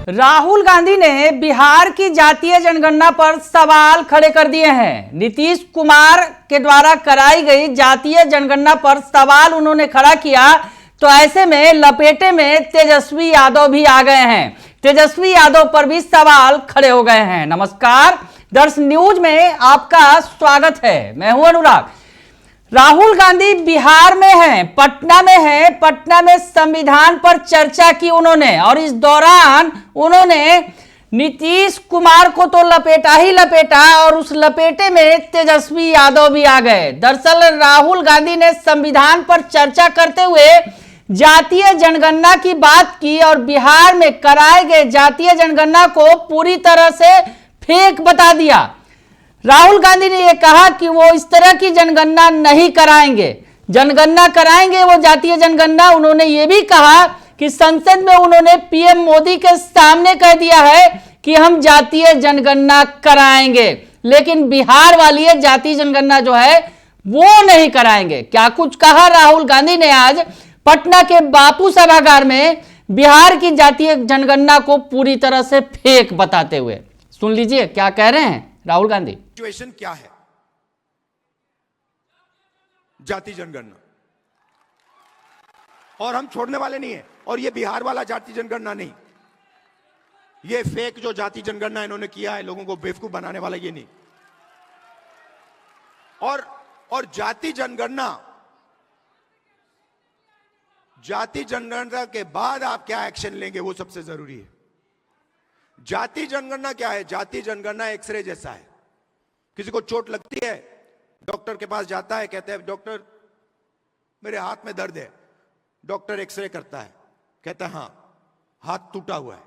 राहुल गांधी ने बिहार की जातीय जनगणना पर सवाल खड़े कर दिए हैं। नीतीश कुमार के द्वारा कराई गई जातीय जनगणना पर सवाल उन्होंने खड़ा किया, तो ऐसे में लपेटे में तेजस्वी यादव भी आ गए हैं। तेजस्वी यादव पर भी सवाल खड़े हो गए हैं। नमस्कार, दर्श न्यूज में आपका स्वागत है। मैं हूं अनुराग। राहुल गांधी बिहार में हैं, पटना में हैं। पटना में संविधान पर चर्चा की उन्होंने, और इस दौरान उन्होंने नीतीश कुमार को तो लपेटा ही लपेटा, और उस लपेटे में तेजस्वी यादव भी आ गए। दरअसल राहुल गांधी ने संविधान पर चर्चा करते हुए जातीय जनगणना की बात की और बिहार में कराए गए जातीय जनगणना को पूरी तरह से फेक बता दिया। राहुल गांधी ने यह कहा कि वो इस तरह की जनगणना नहीं कराएंगे, जनगणना कराएंगे वो जातीय जनगणना। उन्होंने ये भी कहा कि संसद में उन्होंने पीएम मोदी के सामने कह दिया है कि हम जातीय जनगणना कराएंगे, लेकिन बिहार वाली जातीय जनगणना जो है वो नहीं कराएंगे। क्या कुछ कहा राहुल गांधी ने आज पटना के बापू सभागार में बिहार की जातीय जनगणना को पूरी तरह से फेक बताते हुए। सुन लीजिए क्या कह रहे हैं राहुल गांधी। सिचुएशन क्या है जाति जनगणना, और हम छोड़ने वाले नहीं है। और ये बिहार वाला जाति जनगणना नहीं, ये फेक जो जाति जनगणना इन्होंने किया है लोगों को बेवकूफ बनाने वाला, ये नहीं। और जाति जनगणना के बाद आप क्या एक्शन लेंगे वो सबसे जरूरी है। जाति जनगणना क्या है? जाति जनगणना एक्सरे जैसा है। किसी को चोट लगती है, डॉक्टर के पास जाता है, कहते हैं डॉक्टर मेरे हाथ में दर्द है। डॉक्टर एक्सरे करता है, कहता है हाँ हाथ टूटा हुआ है।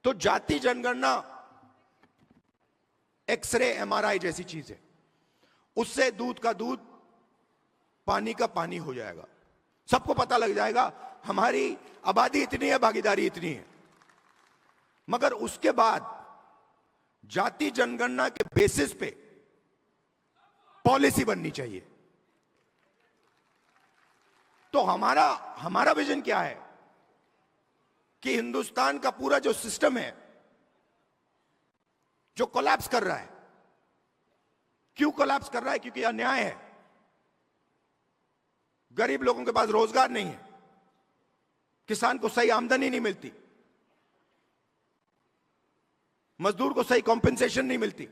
तो जाति जनगणना एक्सरे एमआरआई जैसी चीज है। उससे दूध का दूध, पानी का पानी हो जाएगा। सबको पता लग जाएगा हमारी आबादी इतनी है, भागीदारी इतनी है। मगर उसके बाद जाति जनगणना के बेसिस पे पॉलिसी बननी चाहिए। तो हमारा विजन क्या है कि हिंदुस्तान का पूरा जो सिस्टम है जो कोलैप्स कर रहा है। क्यों कोलैप्स कर रहा है? क्योंकि अन्याय है। गरीब लोगों के पास रोजगार नहीं है, किसान को सही आमदनी नहीं मिलती, मजदूर को सही कॉम्पेंसेशन नहीं मिलती।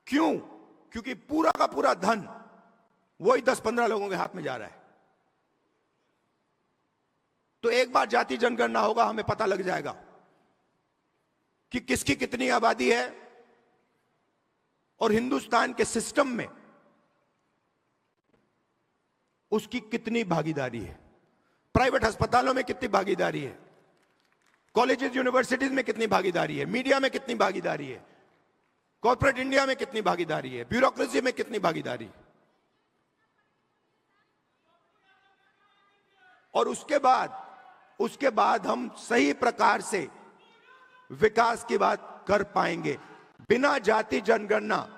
क्यों? क्योंकि पूरा का पूरा धन वही 10-15 लोगों के हाथ में जा रहा है। तो एक बार जाति जनगणना होगा, हमें पता लग जाएगा कि किसकी कितनी आबादी है और हिंदुस्तान के सिस्टम में उसकी कितनी भागीदारी है। प्राइवेट अस्पतालों में कितनी भागीदारी है, कॉलेजेस यूनिवर्सिटीज में कितनी भागीदारी है, मीडिया में कितनी भागीदारी है, कॉर्पोरेट इंडिया में कितनी भागीदारी है, ब्यूरोक्रेसी में कितनी भागीदारी है। और उसके बाद हम सही प्रकार से विकास की बात कर पाएंगे। बिना जाति जनगणना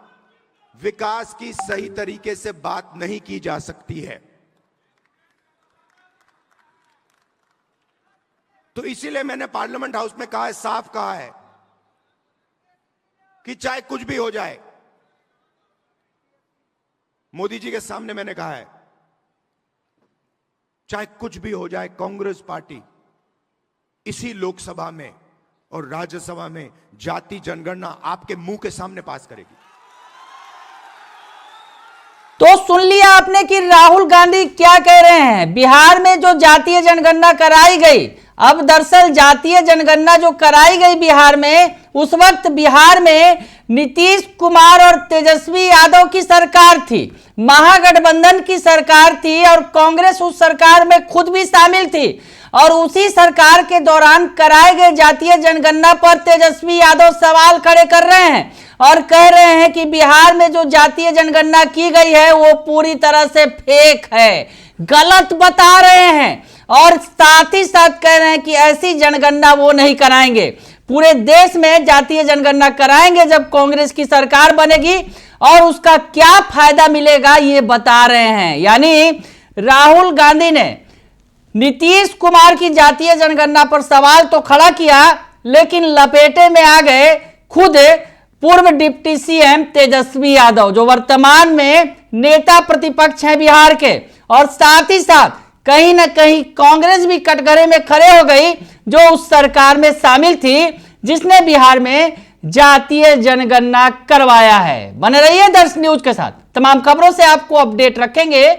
विकास की सही तरीके से बात नहीं की जा सकती है। तो इसीलिए मैंने पार्लियामेंट हाउस में कहा है, साफ कहा है कि चाहे कुछ भी हो जाए, मोदी जी के सामने मैंने कहा है, चाहे कुछ भी हो जाए, कांग्रेस पार्टी इसी लोकसभा में और राज्यसभा में जाति जनगणना आपके मुंह के सामने पास करेगी। तो सुन लिया आपने कि राहुल गांधी क्या कह रहे हैं। बिहार में जो जातीय जनगणना कराई गई, अब दरअसल जातीय जनगणना जो कराई गई बिहार में, उस वक्त बिहार में नीतीश कुमार और तेजस्वी यादव की सरकार थी, महागठबंधन की सरकार थी, और कांग्रेस उस सरकार में खुद भी शामिल थी। और उसी सरकार के दौरान कराए गए जातीय जनगणना पर तेजस्वी यादव सवाल खड़े कर रहे हैं और कह रहे हैं कि बिहार में जो जातीय जनगणना की गई है वो पूरी तरह से फेक है, गलत बता रहे हैं। और साथ ही साथ कह रहे हैं कि ऐसी जनगणना वो नहीं कराएंगे, पूरे देश में जातीय जनगणना कराएंगे जब कांग्रेस की सरकार बनेगी, और उसका क्या फायदा मिलेगा ये बता रहे हैं। यानी राहुल गांधी ने नीतीश कुमार की जातीय जनगणना पर सवाल तो खड़ा किया, लेकिन लपेटे में आ गए खुद पूर्व डिप्टी सीएम तेजस्वी यादव, जो वर्तमान में नेता प्रतिपक्ष हैं बिहार के, और साथ ही साथ कहीं ना कहीं कांग्रेस भी कटघरे में खड़े हो गई, जो उस सरकार में शामिल थी जिसने बिहार में जातीय जनगणना करवाया है। बने रहिए दर्श न्यूज के साथ, तमाम खबरों से आपको अपडेट रखेंगे।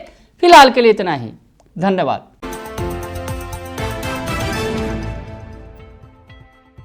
फिलहाल के लिए इतना ही, धन्यवाद।